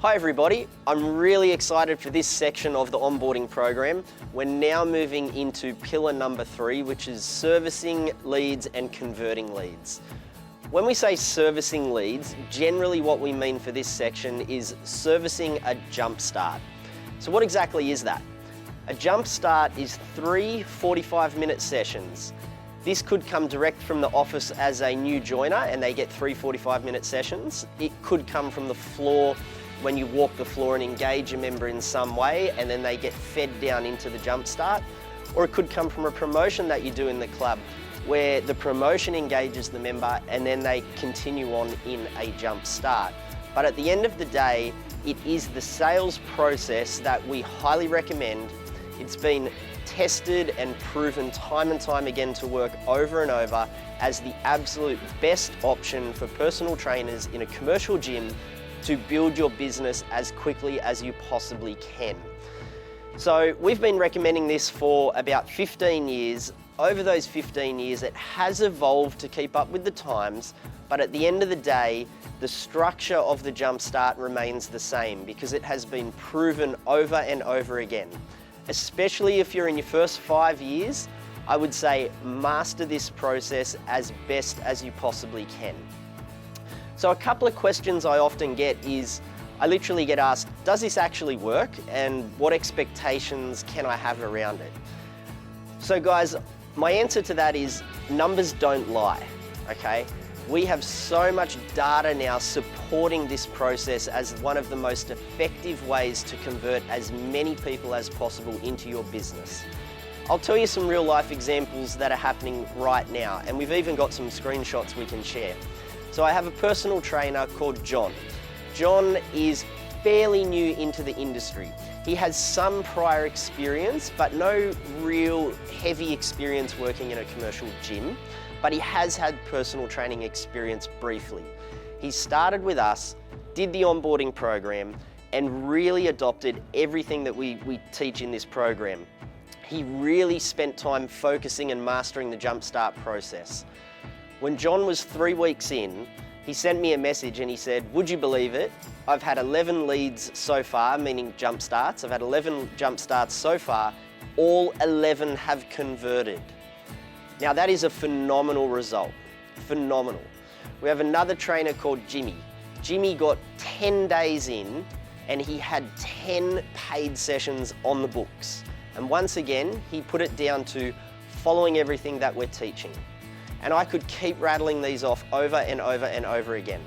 Hi everybody, I'm really excited for this section of the onboarding program. We're now moving into pillar number 3, which is servicing leads and converting leads. When we say servicing leads, generally what we mean for this section is servicing a jumpstart. So what exactly is that? A jumpstart is 3 45-minute sessions. This could come direct from the office as a new joiner and they get 3 45-minute sessions. It could come from the floor when you walk the floor and engage a member in some way and then they get fed down into the jumpstart. Or it could come from a promotion that you do in the club where the promotion engages the member and then they continue on in a jumpstart. But at the end of the day, it is the sales process that we highly recommend. It's been tested and proven time and time again to work over and over as the absolute best option for personal trainers in a commercial gym to build your business as quickly as you possibly can. So we've been recommending this for about 15 years. Over those 15 years, it has evolved to keep up with the times, but at the end of the day, the structure of the jumpstart remains the same because it has been proven over and over again. Especially if you're in your first 5 years, I would say master this process as best as you possibly can. So a couple of questions I often get is, I literally get asked, does this actually work? And what expectations can I have around it? So guys, my answer to that is numbers don't lie, okay? We have so much data now supporting this process as one of the most effective ways to convert as many people as possible into your business. I'll tell you some real life examples that are happening right now, and we've even got some screenshots we can share. So I have a personal trainer called John. John is fairly new into the industry. He has some prior experience, but no real heavy experience working in a commercial gym, but he has had personal training experience briefly. He started with us, did the onboarding program, and really adopted everything that we teach in this program. He really spent time focusing and mastering the jumpstart process. When John was 3 weeks in, he sent me a message and he said, would you believe it? I've had 11 leads so far, meaning jump starts. I've had 11 jump starts so far. All 11 have converted. Now that is a phenomenal result, phenomenal. We have another trainer called Jimmy. Jimmy got 10 days in and he had 10 paid sessions on the books. And once again, he put it down to following everything that we're teaching. And I could keep rattling these off over and over and over again.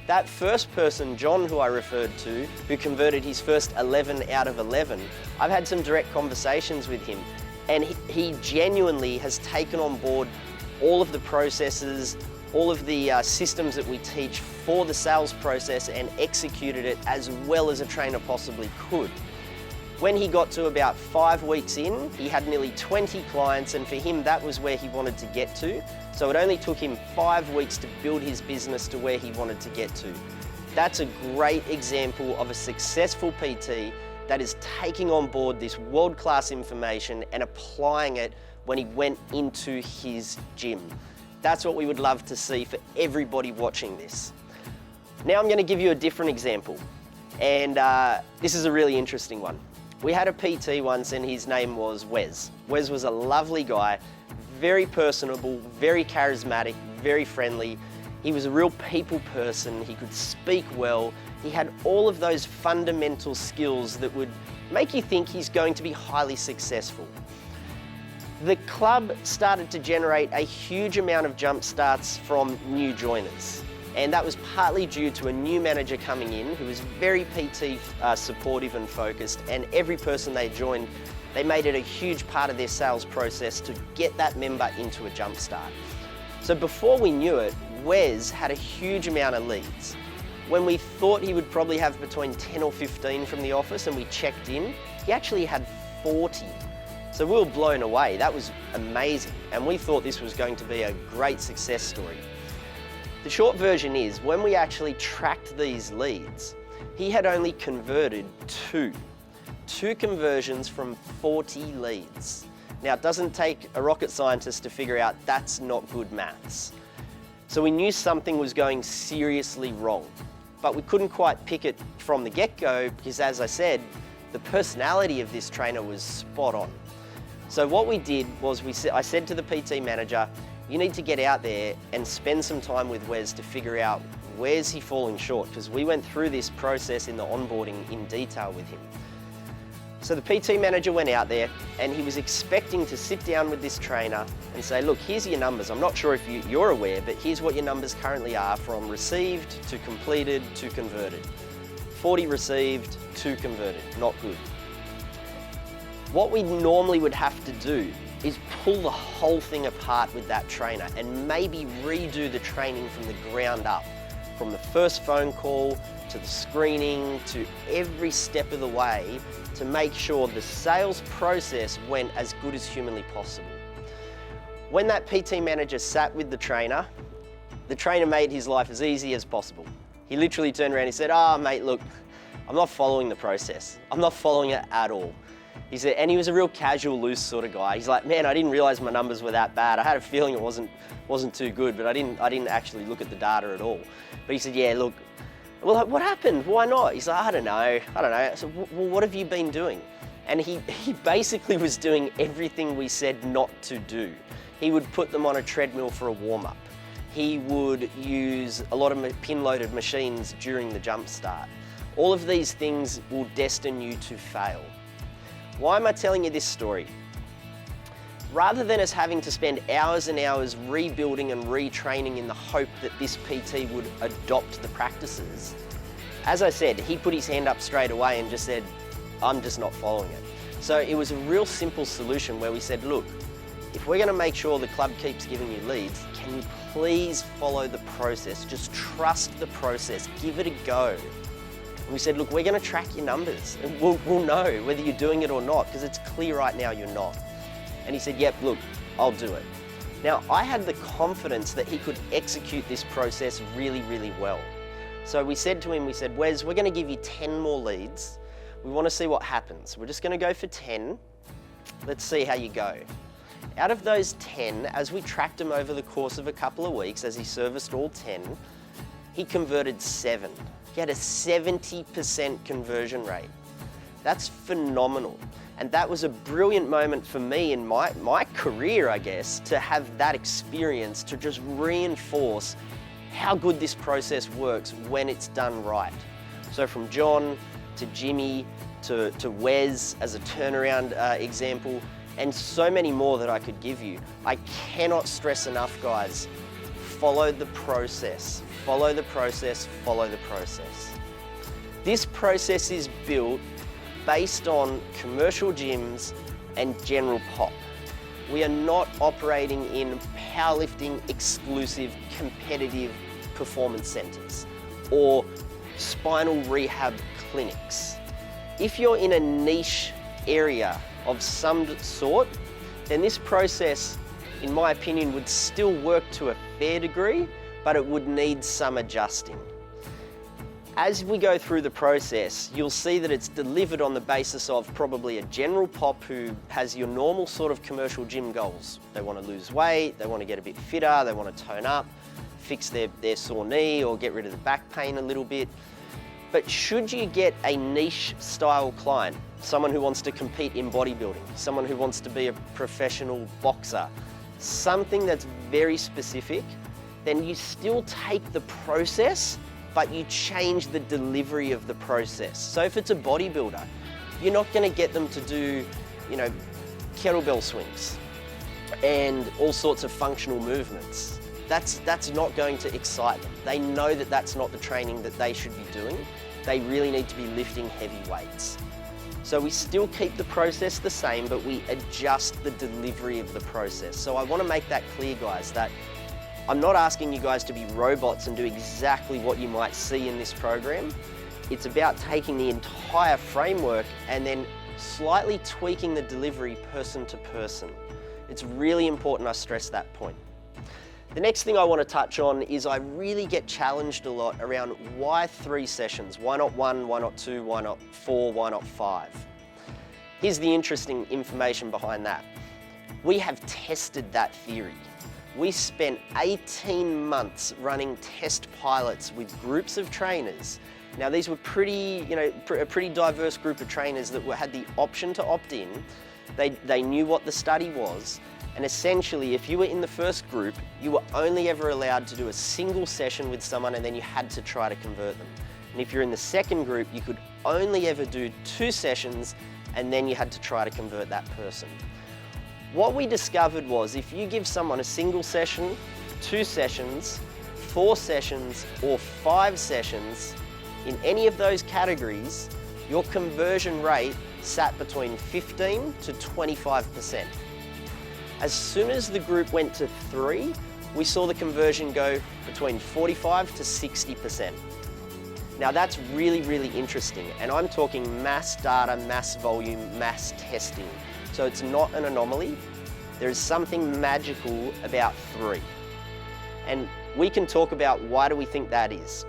That first person, John, who I referred to, who converted his first 11 out of 11, I've had some direct conversations with him, and he genuinely has taken on board all of the processes, all of the systems that we teach for the sales process and executed it as well as a trainer possibly could. When he got to about 5 weeks in, he had nearly 20 clients, and for him that was where he wanted to get to. So it only took him 5 weeks to build his business to where he wanted to get to. That's a great example of a successful PT that is taking on board this world-class information and applying it when he went into his gym. That's what we would love to see for everybody watching this. Now I'm going to give you a different example, and this is a really interesting one. We had a PT once and his name was Wes. Wes was a lovely guy, very personable, very charismatic, very friendly. He was a real people person. He could speak well. He had all of those fundamental skills that would make you think he's going to be highly successful. The club started to generate a huge amount of jump starts from new joiners. And that was partly due to a new manager coming in who was very PT supportive and focused, and every person they joined, they made it a huge part of their sales process to get that member into a jump start. So before we knew it, Wes had a huge amount of leads. When we thought he would probably have between 10 or 15 from the office and we checked in, he actually had 40. So we were blown away. That was amazing. And we thought this was going to be a great success story. The short version is, when we actually tracked these leads, he had only converted 2 conversions from 40 leads. Now, it doesn't take a rocket scientist to figure out that's not good maths. So we knew something was going seriously wrong. but we couldn't quite pick it from the get-go because, as I said, the personality of this trainer was spot on. So what we did was I said to the PT manager, you need to get out there and spend some time with Wes to figure out where's he falling short, because we went through this process in the onboarding in detail with him. So the PT manager went out there and he was expecting to sit down with this trainer and say, look, here's your numbers. I'm not sure if you're aware, but here's what your numbers currently are from received to completed to converted. 40 received, 2 converted, not good. What we normally would have to do is pull the whole thing apart with that trainer and maybe redo the training from the ground up, from the first phone call to the screening to every step of the way, to make sure the sales process went as good as humanly possible. When that PT manager sat with the trainer made his life as easy as possible. He literally turned around and he said, mate, look, I'm not following the process. I'm not following it at all. He said, and he was a real casual, loose sort of guy. He's like, man, I didn't realize my numbers were that bad. I had a feeling it wasn't too good, but I didn't actually look at the data at all. But he said, yeah, look, well, what happened? Why not? He's like, I don't know. I said, well, what have you been doing? And he basically was doing everything we said not to do. He would put them on a treadmill for a warm-up. He would use a lot of pin-loaded machines during the jump start. All of these things will destine you to fail. Why am I telling you this story? Rather than us having to spend hours and hours rebuilding and retraining in the hope that this PT would adopt the practices, as I said, he put his hand up straight away and just said, I'm just not following it. So it was a real simple solution where we said, look, if we're going to make sure the club keeps giving you leads, can you please follow the process? Just trust the process, give it a go. And we said, look, we're going to track your numbers and we'll know whether you're doing it or not, because it's clear right now you're not. And he said, yep, look, I'll do it. Now, I had the confidence that he could execute this process really, really well. So we said to him, we said, Wes, we're going to give you 10 more leads. We want to see what happens. We're just going to go for 10. Let's see how you go. Out of those 10, as we tracked him over the course of a couple of weeks, as he serviced all 10, he converted 7. He had a 70% conversion rate. That's phenomenal. And that was a brilliant moment for me in my career, I guess, to have that experience to just reinforce how good this process works when it's done right. So from John to Jimmy to Wes as a turnaround example, and so many more that I could give you. I cannot stress enough, guys, follow the process. Follow the process, follow the process. This process is built based on commercial gyms and general pop. We are not operating in powerlifting exclusive competitive performance centers or spinal rehab clinics. If you're in a niche area of some sort, then this process, in my opinion, would still work to a fair degree, but it would need some adjusting. As we go through the process, you'll see that it's delivered on the basis of probably a general pop who has your normal sort of commercial gym goals. They want to lose weight, they want to get a bit fitter, they want to tone up, fix their sore knee or get rid of the back pain a little bit. But should you get a niche style client, someone who wants to compete in bodybuilding, someone who wants to be a professional boxer, something that's very specific, then you still take the process, but you change the delivery of the process. So if it's a bodybuilder, you're not going to get them to do, kettlebell swings and all sorts of functional movements. That's not going to excite them. They know that that's not the training that they should be doing. They really need to be lifting heavy weights. So we still keep the process the same, but we adjust the delivery of the process. So I want to make that clear, guys, that I'm not asking you guys to be robots and do exactly what you might see in this program. It's about taking the entire framework and then slightly tweaking the delivery person to person. It's really important I stress that point. The next thing I want to touch on is I really get challenged a lot around why 3 sessions? Why not 1, why not 2, why not 4, why not 5? Here's the interesting information behind that. We have tested that theory. we spent 18 months running test pilots with groups of trainers. Now these were a pretty diverse group of trainers that had the option to opt in. They knew what the study was, and essentially if you were in the first group, you were only ever allowed to do a single session with someone, and then you had to try to convert them. And if you're in the second group, you could only ever do 2 sessions, and then you had to try to convert that person. What we discovered was if you give someone a single session, 2 sessions, 4 sessions, or 5 sessions, in any of those categories, your conversion rate sat between 15 to 25%. As soon as the group went to 3, we saw the conversion go between 45 to 60%. Now that's really, really interesting, and I'm talking mass data, mass volume, mass testing. So it's not an anomaly. There is something magical about 3. And we can talk about why do we think that is.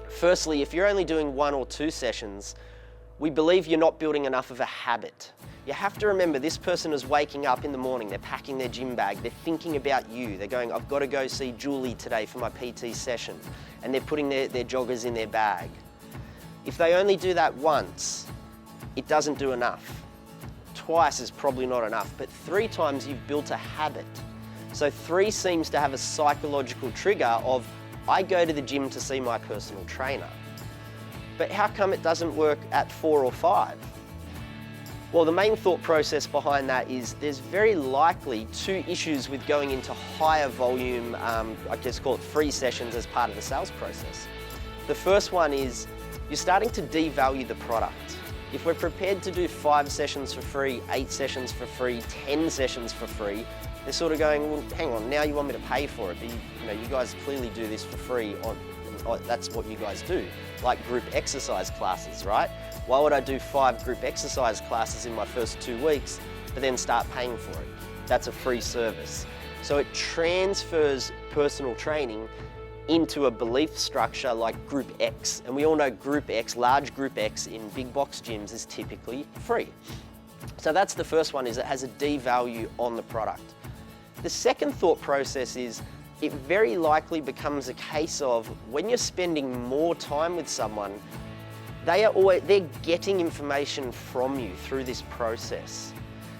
Firstly, if you're only doing 1 or 2 sessions, we believe you're not building enough of a habit. You have to remember this person is waking up in the morning, they're packing their gym bag, they're thinking about you, they're going, I've got to go see Julie today for my PT session, and they're putting their joggers in their bag. If they only do that once, it doesn't do enough. Twice is probably not enough, but 3 times you've built a habit. So 3 seems to have a psychological trigger of, I go to the gym to see my personal trainer. But how come it doesn't work at 4 or 5? Well, the main thought process behind that is there's very likely 2 issues with going into higher volume, I guess call it free sessions as part of the sales process. The first one is you're starting to devalue the product. If we're prepared to do 5 sessions for free, 8 sessions for free, 10 sessions for free, they're sort of going, well, hang on, now you want me to pay for it, but you guys clearly do this for free. That's what you guys do, like group exercise classes, right? Why would I do 5 group exercise classes in my first 2 weeks, but then start paying for it? That's a free service. So it transfers personal training into a belief structure like Group X. And we all know Group X, large Group X in big box gyms is typically free. So that's the first one, is it has a devalue on the product. The second thought process is it very likely becomes a case of when you're spending more time with someone, they're getting information from you through this process.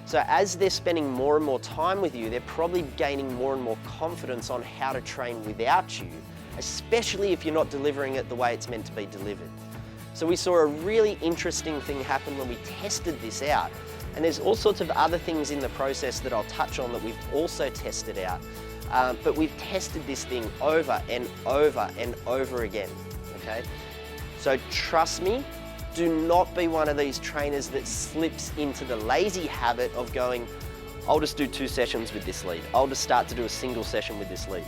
So as they're spending more and more time with you, they're probably gaining more and more confidence on how to train without you, especially if you're not delivering it the way it's meant to be delivered. So we saw a really interesting thing happen when we tested this out. And there's all sorts of other things in the process that I'll touch on that we've also tested out. But we've tested this thing over and over and over again, okay? So trust me, do not be one of these trainers that slips into the lazy habit of going, I'll just do 2 sessions with this lead. I'll just start to do a single session with this lead.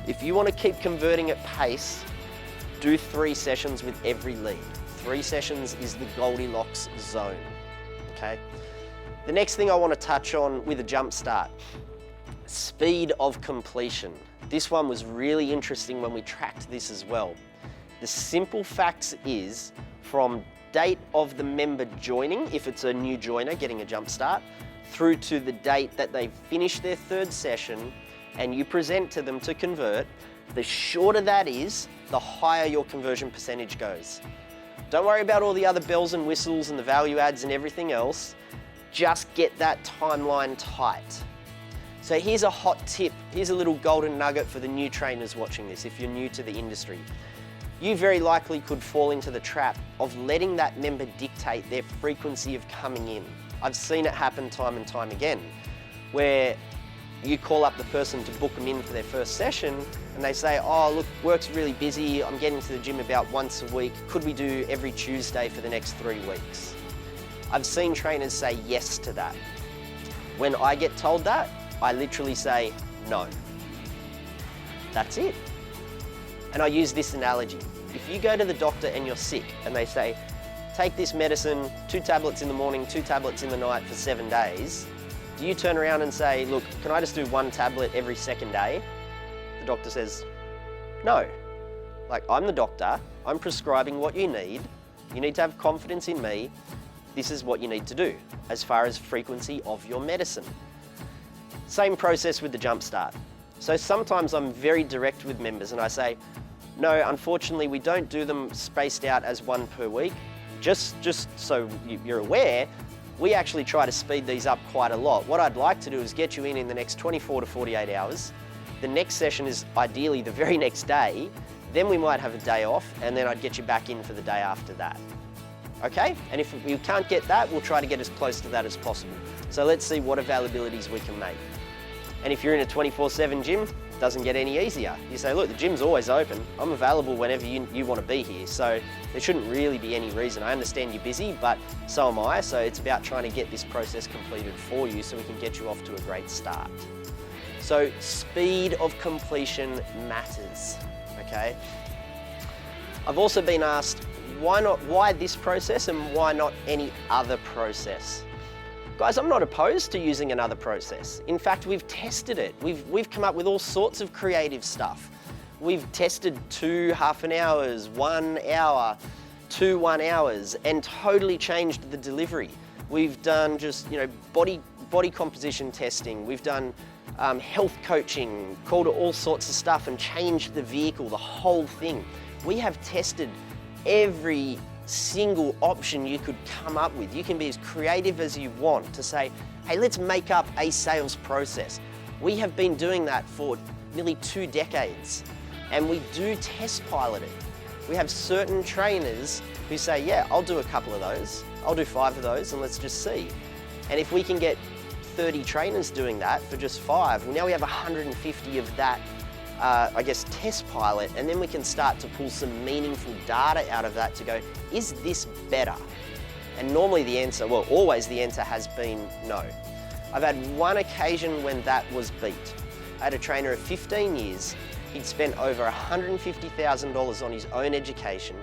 If you want to keep converting at pace, do 3 sessions with every lead. 3 sessions is the Goldilocks zone, okay? The next thing I want to touch on with a jump start, speed of completion. This one was really interesting when we tracked this as well. The simple facts is from date of the member joining, if it's a new joiner getting a jump start, through to the date that they finish their 3rd session and you present to them to convert, the shorter that is, the higher your conversion percentage goes. Don't worry about all the other bells and whistles and the value adds and everything else. Just get that timeline tight. So here's a hot tip. Here's a little golden nugget for the new trainers watching this if you're new to the industry. You very likely could fall into the trap of letting that member dictate their frequency of coming in. I've seen it happen time and time again, where you call up the person to book them in for their first session and they say, oh look, work's really busy, I'm getting to the gym about once a week, could we do every Tuesday for the next 3 weeks? I've seen trainers say yes to that. When I get told that, I literally say no. That's it. And I use this analogy. If you go to the doctor and you're sick and they say, take this medicine, 2 tablets in the morning, 2 tablets in the night for 7 days, do you turn around and say, look, can I just do 1 tablet every 2nd day? The doctor says, no. Like, I'm the doctor, I'm prescribing what you need to have confidence in me, this is what you need to do as far as frequency of your medicine. Same process with the jump start. So sometimes I'm very direct with members and I say, no, unfortunately we don't do them spaced out as one per week. Just so you're aware, we actually try to speed these up quite a lot. What I'd like to do is get you in the next 24 to 48 hours. The next session is ideally the very next day, then we might have a day off, and then I'd get you back in for the day after that. Okay? And if you can't get that, we'll try to get as close to that as possible. So let's see what availabilities we can make. And if you're in a 24/7 gym, it doesn't get any easier. You say, look, the gym's always open. I'm available whenever you want to be here. So there shouldn't really be any reason. I understand you're busy, but so am I. So it's about trying to get this process completed for you so we can get you off to a great start. So speed of completion matters, okay? I've also been asked, why this process and why not any other process? Guys, I'm not opposed to using another process. In fact, we've tested it. We've come up with all sorts of creative stuff. We've tested 2 half-an hours, 1 hour, 2 1 hours, and totally changed the delivery. We've done just, body composition testing. We've done health coaching, called it all sorts of stuff and changed the vehicle, the whole thing. We have tested every single option you could come up with. You can be as creative as you want to say, hey, let's make up a sales process. We have been doing that for nearly 2 decades, and we do test pilot it. We have certain trainers who say, yeah, I'll do a couple of those, I'll do 5 of those, and let's just see. And if we can get 30 trainers doing that for just 5, well, now we have 150 of that test pilot, and then we can start to pull some meaningful data out of that to go, is this better? And normally the answer, well, always the answer has been no. I've had one occasion when that was beat. I had a trainer of 15 years. He'd spent over $150,000 on his own education.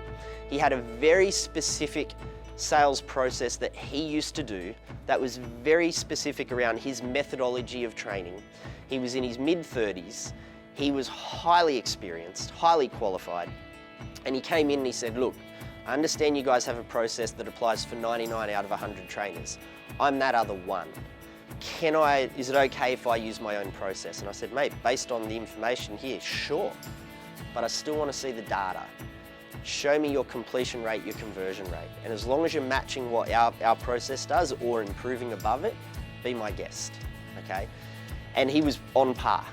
He had a very specific sales process that he used to do that was very specific around his methodology of training. He was in his mid-30s. He was highly experienced, highly qualified, and he came in and he said, look, I understand you guys have a process that applies for 99 out of 100 trainers. I'm that other one. Is it okay if I use my own process? And I said, mate, based on the information here, sure, but I still want to see the data. Show me your completion rate, your conversion rate. And as long as you're matching what our process does or improving above it, be my guest, okay? And he was on par,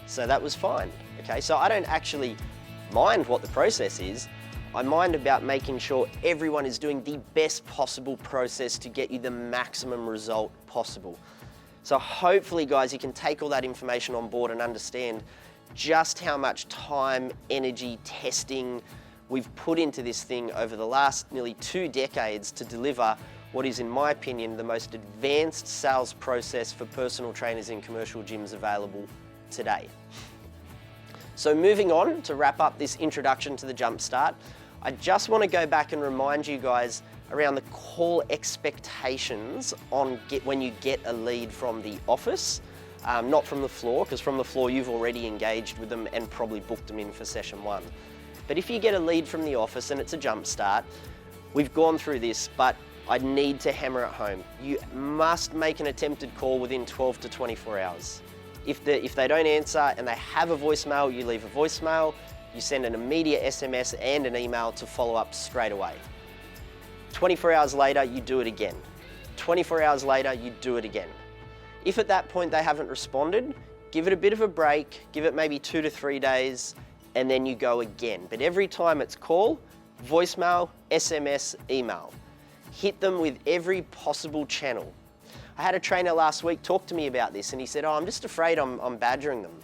So that was fine, okay? So I don't actually mind what the process is. I mind about making sure everyone is doing the best possible process to get you the maximum result possible. So hopefully, guys, you can take all that information on board and understand just how much time, energy, testing we've put into this thing over the last nearly 2 decades to deliver what is, in my opinion, the most advanced sales process for personal trainers in commercial gyms available today. So moving on to wrap up this introduction to the Jumpstart, I just want to go back and remind you guys around the call expectations on when you get a lead from the office, not from the floor, because from the floor you've already engaged with them and probably booked them in for session 1. But if you get a lead from the office and it's a Jumpstart, we've gone through this, but I need to hammer it home. You must make an attempted call within 12 to 24 hours. If they don't answer and they have a voicemail, you leave a voicemail, you send an immediate SMS and an email to follow up straight away. 24 hours later, you do it again. 24 hours later, you do it again. If at that point they haven't responded, give it a bit of a break, give it maybe 2 to 3 days, and then you go again. But every time it's call, voicemail, SMS, email. Hit them with every possible channel. I had a trainer last week talk to me about this and he said, I'm just afraid I'm badgering them.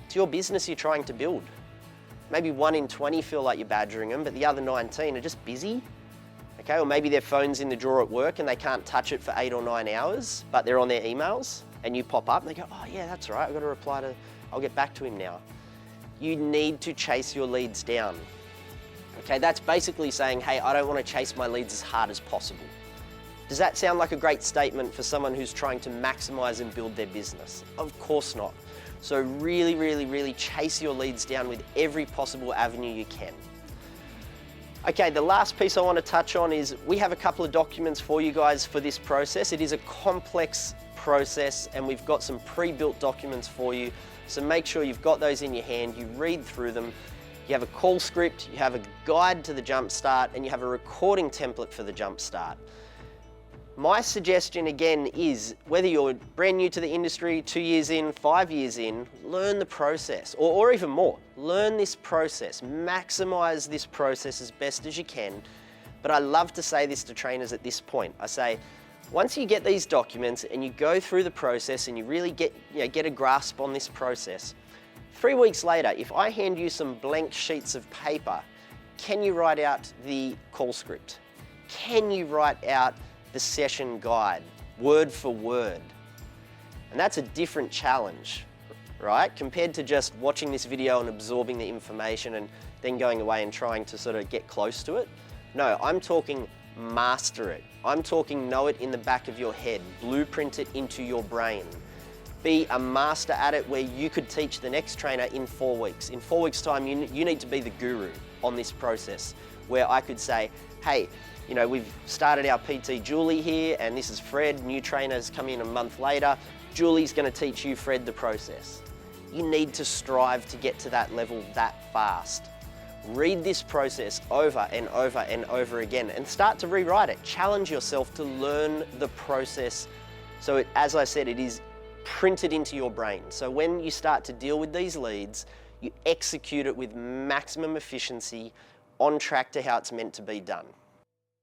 It's your business you're trying to build. Maybe 1 in 20 feel like you're badgering them, but the other 19 are just busy. Okay, or maybe their phone's in the drawer at work and they can't touch it for 8 or 9 hours, but they're on their emails and you pop up and they go, oh yeah, that's right, I've got to reply to, I'll get back to him now. You need to chase your leads down. Okay, that's basically saying, hey, I don't want to chase my leads as hard as possible. Does that sound like a great statement for someone who's trying to maximize and build their business? Of course not. So really, really, really chase your leads down with every possible avenue you can. Okay, the last piece I want to touch on is we have a couple of documents for you guys for this process. It is a complex process, and we've got some pre-built documents for you. So make sure you've got those in your hand, you read through them, you have a call script, you have a guide to the jump start, and you have a recording template for the jump start. My suggestion again is, whether you're brand new to the industry, 2 years in, 5 years in, learn the process, or even more. Learn this process, maximize this process as best as you can. But I love to say this to trainers at this point. I say, once you get these documents and you go through the process and you really get a grasp on this process, 3 weeks later, if I hand you some blank sheets of paper, can you write out the call script? Can you write out the session guide, word for word? And that's a different challenge, right? Compared to just watching this video and absorbing the information and then going away and trying to sort of get close to it. No, I'm talking master it. I'm talking know it in the back of your head, blueprint it into your brain. Be a master at it where you could teach the next trainer in 4 weeks. In 4 weeks' time, you need to be the guru on this process, where I could say, hey, we've started our PT Julie here, and this is Fred, new trainers come in a month later. Julie's gonna teach you, Fred, the process. You need to strive to get to that level that fast. Read this process over and over and over again and start to rewrite it. Challenge yourself to learn the process. So as I said, it is printed into your brain. So when you start to deal with these leads, you execute it with maximum efficiency, on track to how it's meant to be done.